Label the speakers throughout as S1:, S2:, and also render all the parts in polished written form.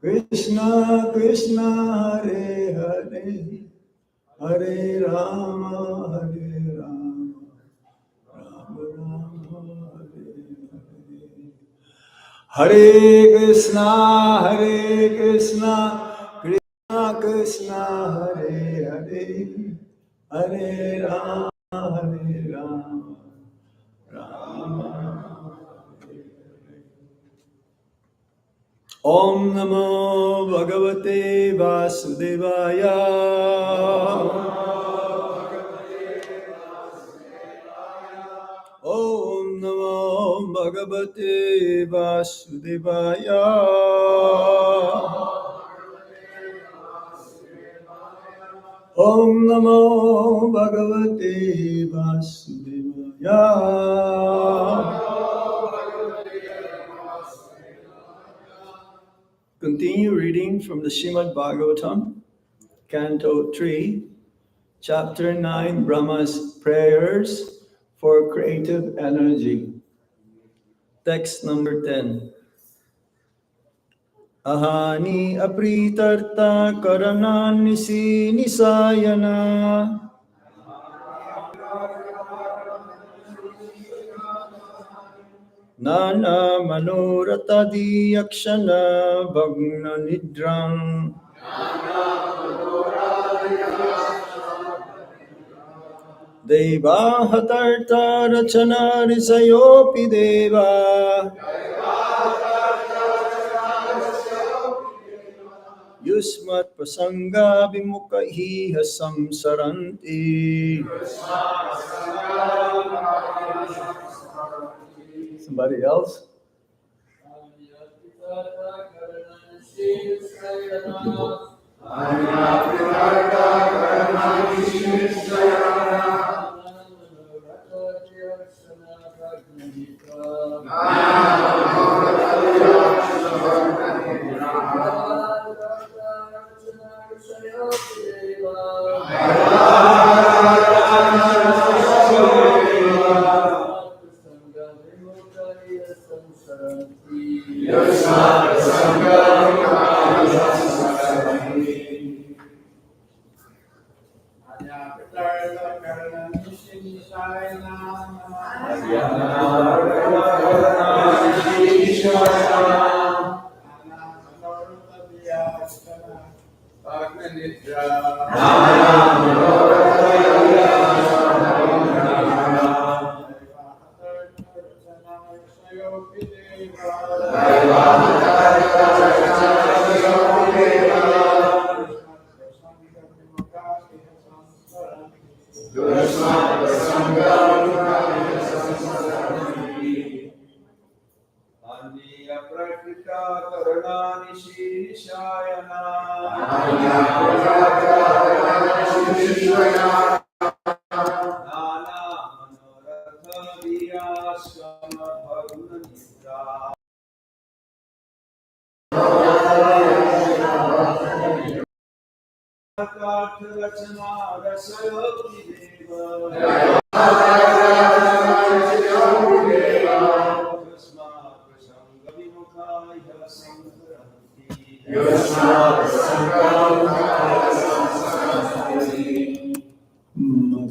S1: Krishna Krishna Hare Hare Hare Rama Hare Rama Rama Rama Hare Hare Hare Krishna Krishna Krishna Hare Hare Hare Rama Hare Rama Rama Om Namo Bhagavate Vasudevaya Om Namo Bhagavate Vasudevaya Om Namo Bhagavate Vasudevaya Continue reading from the Srimad Bhagavatam, Canto 3, Chapter 9, Brahma's Prayers for Creative Energy. Text number 10. Ahani apritarta karananisi nisayana Nana manoratadi yakshana bhagna nidram Deva hatarta rachana risayopi deva Yusmat prasanga vimukahi samsaranti Somebody else?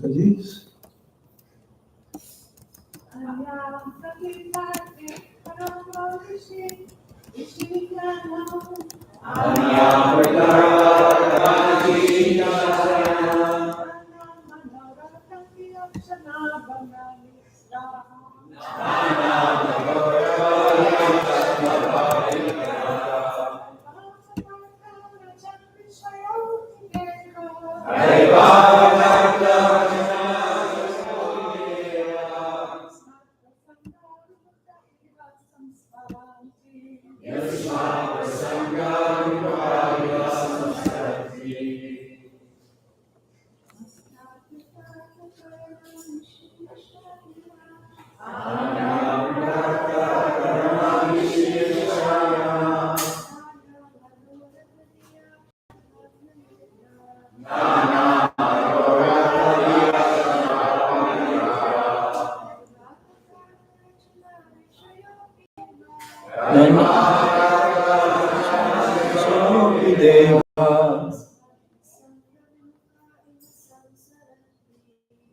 S1: Mataji's. Deva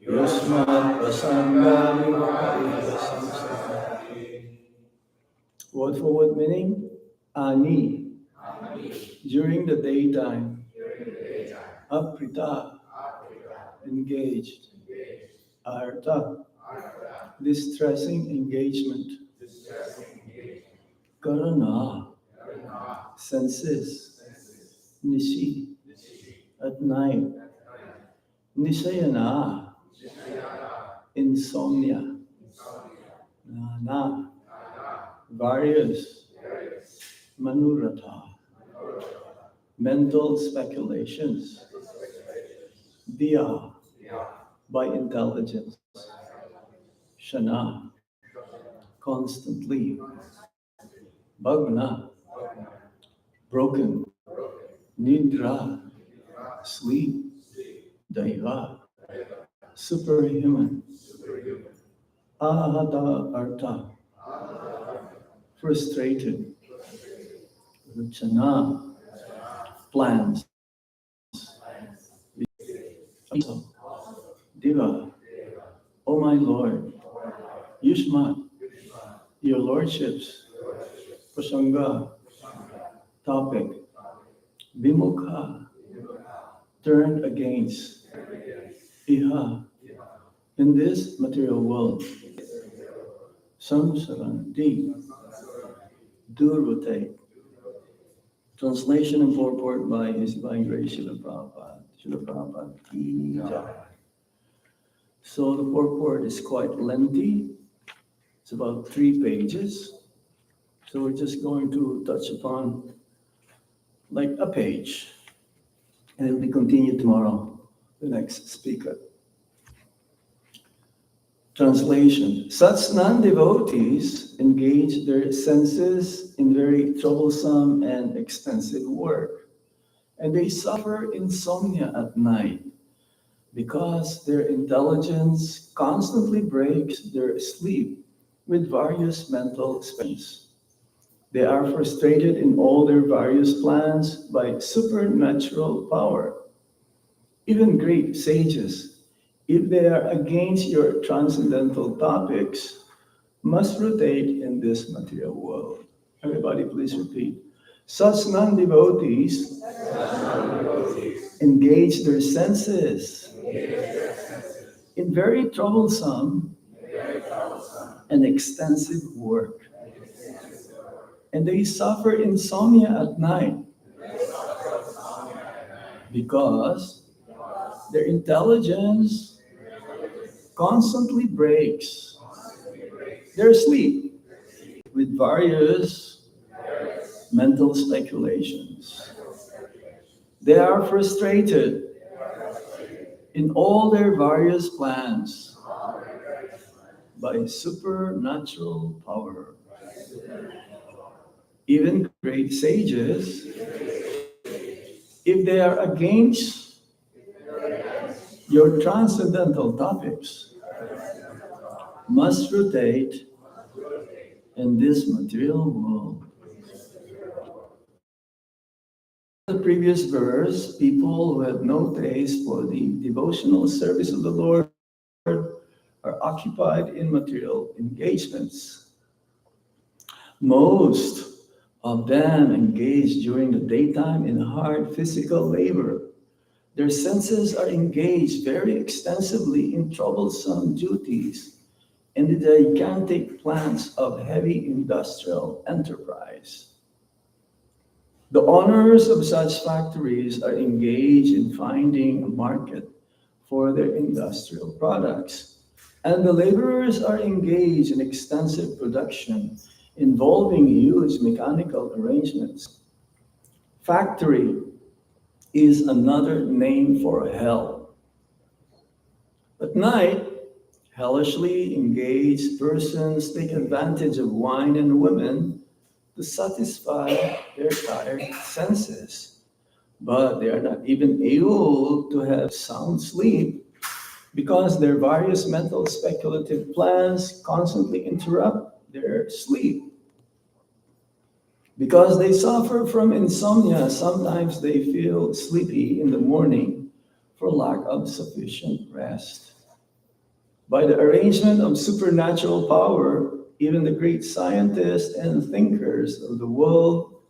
S1: Yusmat Prasanga Vimukha Samsara. Word for word meaning? Ani. During the daytime. Aprita. Engaged. Artha. Distressing engagement. Karana. Senses. Nishi. At night. Nishayana. Insomnia. Nana. Various. Manurata. Mental speculations. Diya. By intelligence. Shana. Constantly. Bhagna. Broken. Nidra. Sleep. Daiva. Superhuman. Ahata artha. Frustrated. Rachana. Plans. Diva. O my Lord. Yushma. Your Lordships. Prasanga. Topic. Vimukha. Turned against. Iha. In this material world. Samsaranti. Do rotate. Translation and purport by His Divine Grace Srila Prabhupada. Srila Prabhupada ki jai. So the purport is quite lengthy. It's about 3 pages. So we're just going to touch upon like a page. And it will be continued tomorrow, the next speaker. Translation. Such non-devotees engage their senses in very troublesome and extensive work, and they suffer insomnia at night because their intelligence constantly breaks their sleep with various mental spins. They are frustrated in all their various plans by supernatural power. Even great sages, if they are against your transcendental topics, must rotate in this material world. Everybody please repeat. Such non-devotees engage their senses in very troublesome and extensive work. And they suffer insomnia at night because their intelligence constantly breaks their sleep with various mental speculations. They are frustrated in all their various plans by supernatural power. Even great sages, if they are against your transcendental topics, must rotate in this material world. The previous verse, people who have no taste for the devotional service of the Lord are occupied in material engagements. Most of them engage during the daytime in hard physical labor. Their senses are engaged very extensively in troublesome duties in the gigantic plants of heavy industrial enterprise. The owners of such factories are engaged in finding a market for their industrial products, and the laborers are engaged in extensive production involving huge mechanical arrangements. Factory is another name for hell. At night, hellishly engaged persons take advantage of wine and women to satisfy their tired senses. But they are not even able to have sound sleep because their various mental speculative plans constantly interrupt their sleep. Because they suffer from insomnia, sometimes they feel sleepy in the morning for lack of sufficient rest. By the arrangement of supernatural power, even the great scientists and thinkers of the world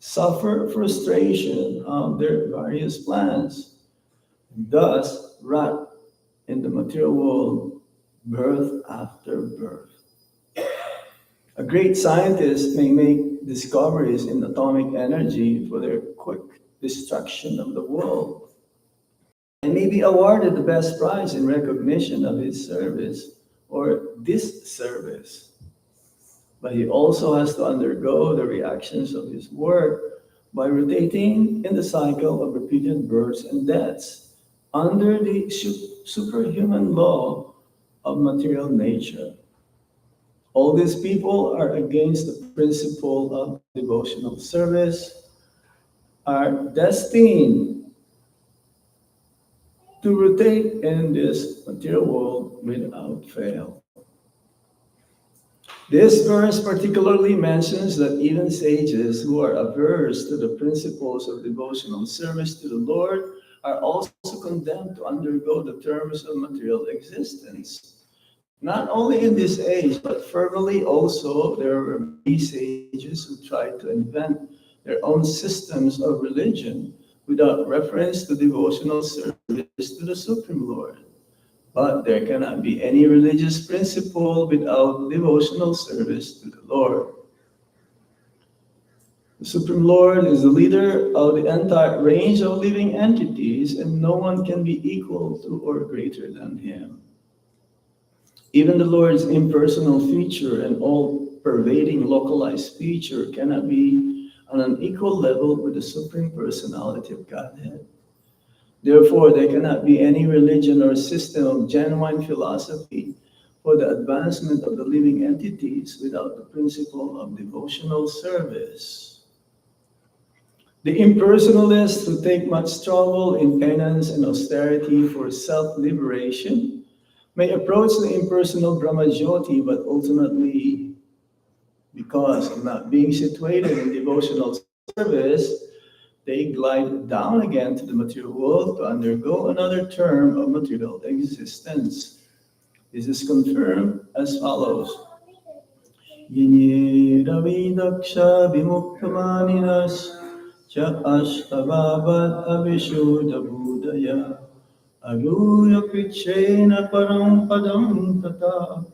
S1: suffer frustration of their various plans, and thus rot in the material world, birth after birth. A great scientist may make discoveries in atomic energy for their quick destruction of the world, and may be awarded the best prize in recognition of his service or disservice. But he also has to undergo the reactions of his work by rotating in the cycle of repeated births and deaths under the superhuman law of material nature. All these people are against the principle of devotional service, are destined to rotate in this material world without fail. This verse particularly mentions that even sages who are averse to the principles of devotional service to the Lord are also condemned to undergo the terms of material existence. Not only in this age, but formerly also, there were many sages who tried to invent their own systems of religion without reference to devotional service to the Supreme Lord. But there cannot be any religious principle without devotional service to the Lord. The Supreme Lord is the leader of the entire range of living entities, and no one can be equal to or greater than him. Even the Lord's impersonal feature and all-pervading localized feature cannot be on an equal level with the Supreme Personality of Godhead. Therefore, there cannot be any religion or system of genuine philosophy for the advancement of the living entities without the principle of devotional service. The impersonalists who take much trouble in penance and austerity for self-liberation may approach the impersonal Brahmajyoti, but ultimately, because of not being situated in devotional service, they glide down again to the material world to undergo another term of material existence. This is confirmed as follows. Yini ravidaksha vimuktamaninas cha ashtavavat avishuddha buddhaya aruya pichena param padam tata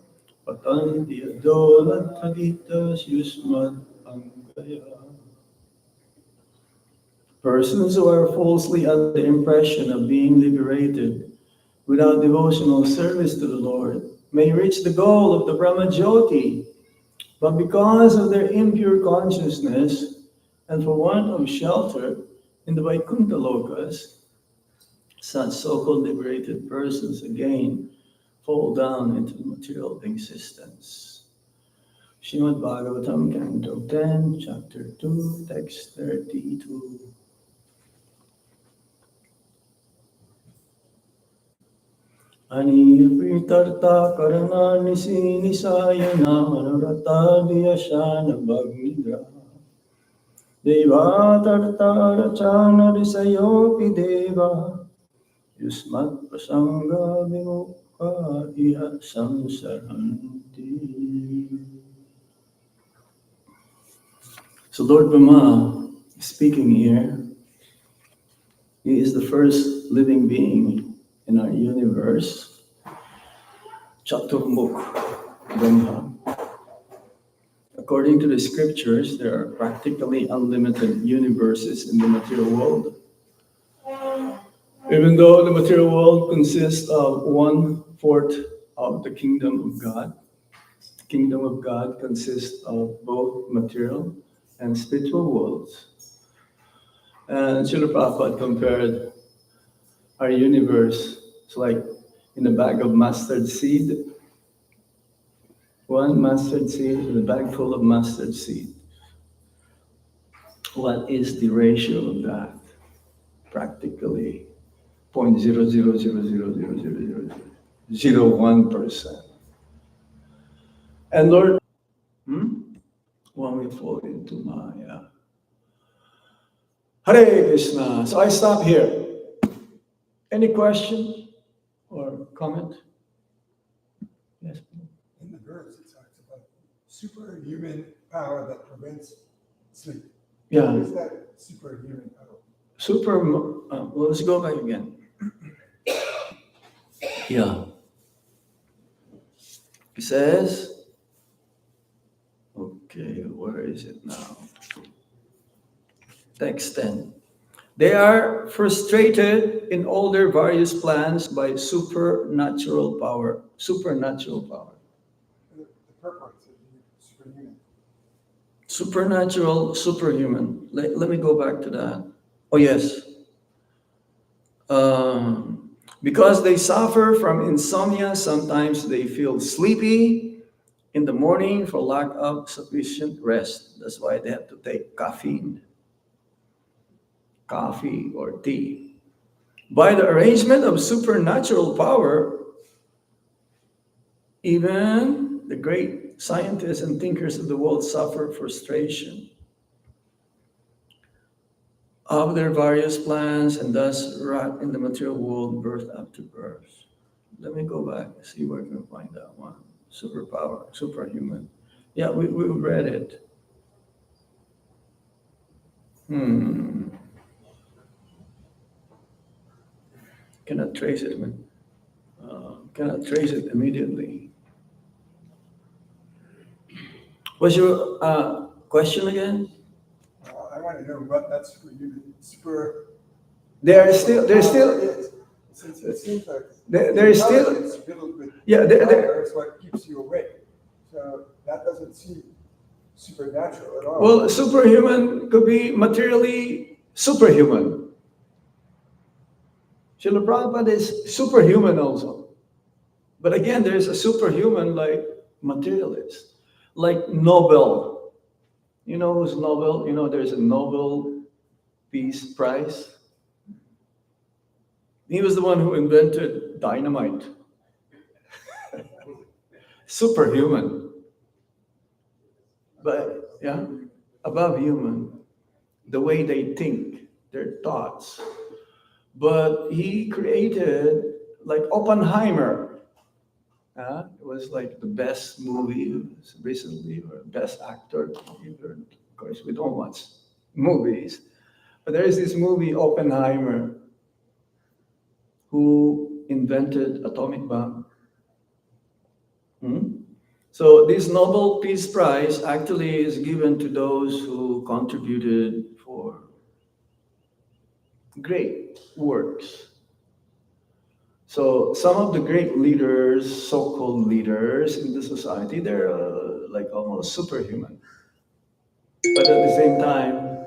S1: patanti adonatadita yusmad angaya. Persons who are falsely under the impression of being liberated without devotional service to the Lord may reach the goal of the Brahmajyoti, but because of their impure consciousness and for want of shelter in the Vaikuntha Lokas, such so-called liberated persons again fall down into the material existence. Srimad Bhagavatam, Canto 10, Chapter 2, Text 32. Aniyapritarta karana nisi nisayana manurata diyashana bhagnidra deva tarta rachana risayopi deva yusmat prasanga vimukha iha samsaranti. So Lord Brahma is speaking here. He is the first living being in our universe, Chaturmukh Brahma. According to the scriptures, there are practically unlimited universes in the material world. Even though the material world consists of 1/4 of the kingdom of God, the kingdom of God consists of both material and spiritual worlds. And Srila Prabhupada compared our universe, it's like in a bag of mustard seed. One mustard seed in a bag full of mustard seed. What is the ratio of that? Practically 0.0000001%. And Lord, when we fall into Maya. Hare Krishna. So I stop here. Any question or comment? Yes.
S2: In the verse, it talks about superhuman power that prevents sleep.
S1: Yeah.
S2: What is that superhuman power?
S1: Well, let's go back again. Yeah. It says, okay, where is it now? Text 10. They are frustrated in all their various plans by supernatural power. Supernatural power.
S2: The purpose of superhuman.
S1: Supernatural, superhuman. Let me go back to that. Oh, yes. Because they suffer from insomnia, sometimes they feel sleepy in the morning for lack of sufficient rest. That's why they have to take caffeine, coffee, or tea. By the arrangement of supernatural power, even the great scientists and thinkers of the world suffer frustration of their various plans and thus rot in the material world birth after birth. Let me go back and see where I can find that one. Superpower, superhuman. Yeah, we read it. Cannot trace it. Cannot trace it immediately. What's your question again?
S2: I want to know what that superhuman
S1: They're still.
S2: is. Since it seems like
S1: They're still.
S2: filled with
S1: Yeah,
S2: fire is what keeps you awake. So that doesn't seem supernatural at all.
S1: Well, superhuman could be materially superhuman. Srila Prabhupada is superhuman also. But again, there's a superhuman like materialist, like Nobel. You know who's Nobel? You know there's a Nobel Peace Prize. He was the one who invented dynamite. Superhuman. But yeah, above human. The way they think, their thoughts. But he created like Oppenheimer. It was like the best movie recently, or best actor. Of course, we don't watch movies. But there is this movie, Oppenheimer, who invented atomic bomb. So this Nobel Peace Prize actually is given to those who contributed for great works. So some of the great leaders, so-called leaders in the society, they're like almost superhuman. But at the same time,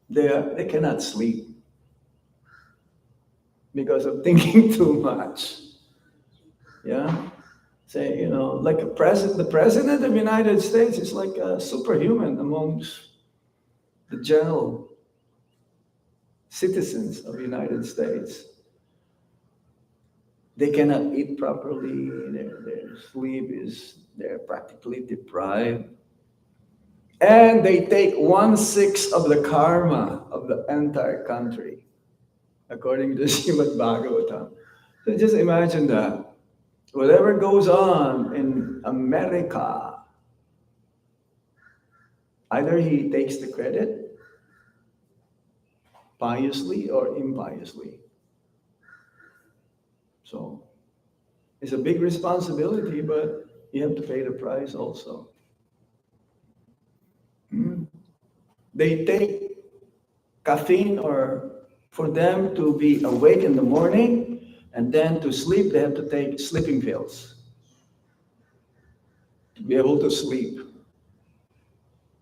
S1: they cannot sleep because of thinking too much. Yeah, say like the president of the United States is like a superhuman amongst the general citizens of the United States. They cannot eat properly. Their sleep they're practically deprived. And they take 1/6 of the karma of the entire country, according to Srimad Bhagavatam. So just imagine that. Whatever goes on in America, either he takes the credit piously or impiously. So it's a big responsibility, but you have to pay the price also. They take caffeine, or for them to be awake in the morning, and then to sleep, they have to take sleeping pills to be able to sleep.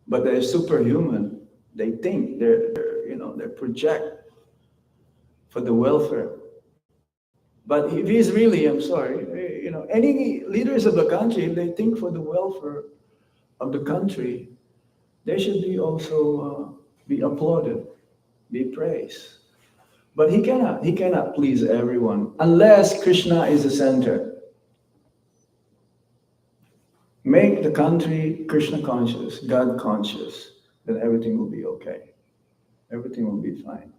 S1: But they're superhuman. They think they project for the welfare. But if he's really, I'm sorry, any leaders of the country, if they think for the welfare of the country, they should be also be applauded, be praised. But he cannot please everyone unless Krishna is the center. Make the country Krishna conscious, God conscious, then everything will be okay. Everything will be fine.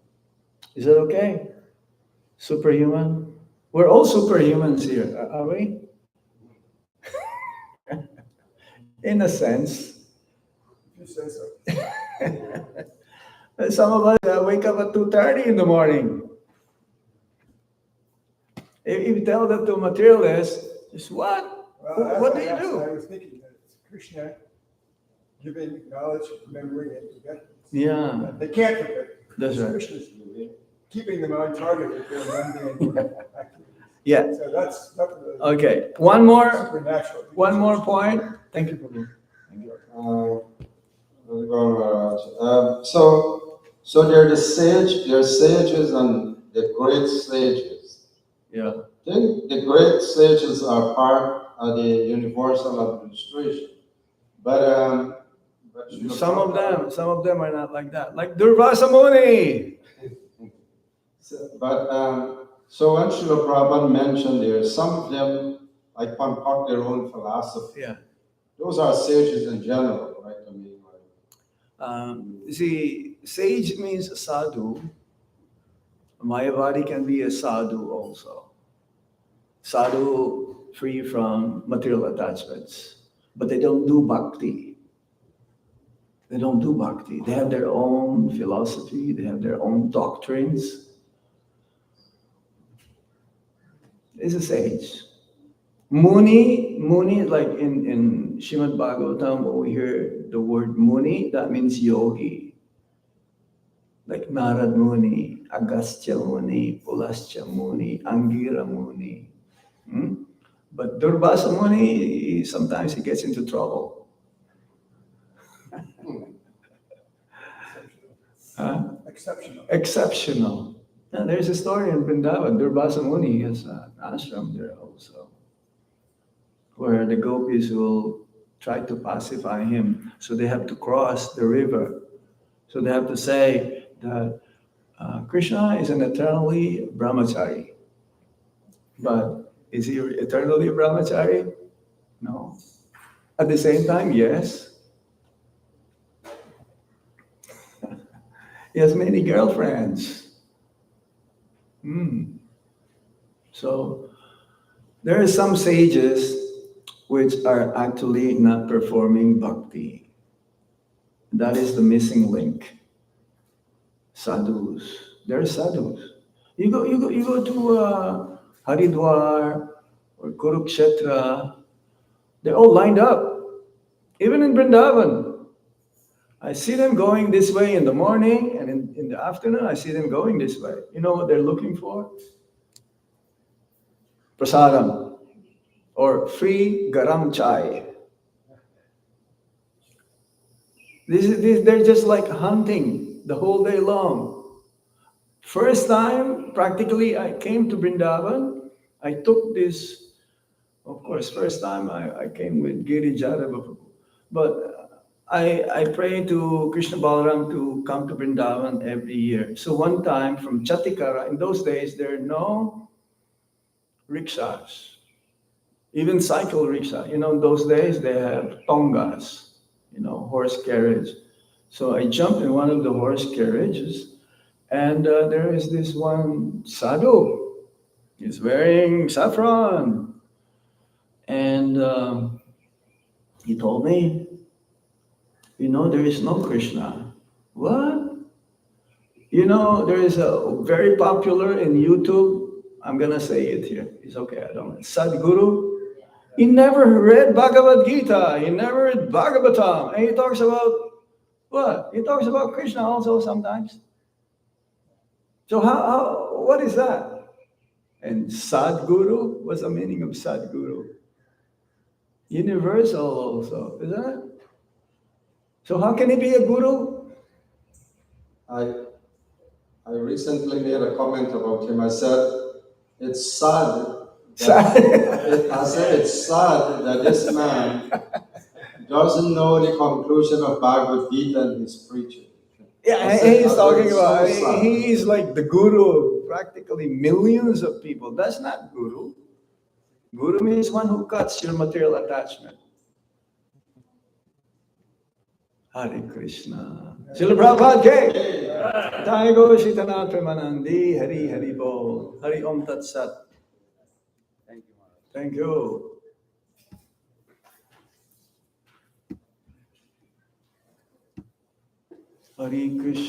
S1: Is that okay? Superhuman? We're all superhumans here, are we? In a sense.
S2: If you say so.
S1: Some of us wake up at 2:30 in the morning. If you tell that to a materialist, just what?
S2: Well,
S1: What do
S2: as
S1: you
S2: I asked,
S1: do?
S2: I was thinking that it's Krishna giving knowledge, memory, and forgetfulness.
S1: Yeah,
S2: They can't forget.
S1: that's right.
S2: Krishna's keeping them on target with their mundane activities.
S1: Yeah.
S2: So that's not really
S1: Okay. One more
S2: supernatural.
S1: point. Thank you, Prabhu. Thank you.
S3: So they're the sage, they're sages and the great sages.
S1: Yeah.
S3: I think the great sages are part of the universal administration. But
S1: Some of them are not like that. Like Durvasa Muni.
S3: So when Srila Prabhupada mentioned there, some of them like concoct their own philosophy.
S1: Yeah.
S3: Those are sages in general, right? I mean,
S1: See, sage means sadhu. Mayavadi can be a sadhu also. Sadhu free from material attachments. But they don't do bhakti. They don't do bhakti. They have their own philosophy. They have their own doctrines. It's a sage. Muni, like in Srimad Bhagavatam, when we hear the word Muni, that means yogi. Like Narad Muni, Agastya Muni, Pulasya Muni, Angira Muni. But Durvasa Muni, sometimes he gets into trouble. Exceptional. And there's a story in Vrindavan. Durvasa Muni has an ashram there also, where the gopis will try to pacify him. So they have to cross the river. So they have to say that Krishna is an eternally brahmachari. But is he eternally brahmachari? No. At the same time, yes. He has many girlfriends. So there are some sages which are actually not performing bhakti. That is the missing link. Sadhus. There are sadhus. You go to Haridwar or Kurukshetra. They're all lined up. Even in Vrindavan. I see them going this way in the morning, and in the afternoon, I see them going this way. You know what they're looking for? Prasadam, or free garam chai. They're just like hunting the whole day long. First time, practically, I came to Vrindavan. I took this, of course, first time I came with Giri Jadava, but I pray to Krishna Balaram to come to Vrindavan every year. So one time from Chatikara, in those days, there are no rickshaws, even cycle rickshaw. In those days, they have tongas, horse carriage. So I jumped in one of the horse carriages, and there is this one sadhu. He's wearing saffron. And he told me, there is no Krishna. What? There is a very popular in YouTube, I'm going to say it here. It's okay, I don't know. Sadhguru. He never read Bhagavad Gita. He never read Bhagavatam. And he talks about what? He talks about Krishna also sometimes. So what is that? And Sadhguru, what's the meaning of Sadhguru? Universal also, isn't it? So how can he be a guru?
S3: I recently made a comment about him. I said, it's sad. I said it's sad that this man doesn't know the conclusion of Bhagavad Gita and he's preaching.
S1: Yeah, he's talking about, he's like the guru of practically millions of people. That's not guru. Guru means one who cuts your material attachment. Hare Krishna. Srila Prabhupada ke. Jai Go Shitanath Premanandi. Hari Hari Bol. Hari Om Tat Sat.
S4: Thank you, Maharaj.
S1: Thank you. Hare Krishna.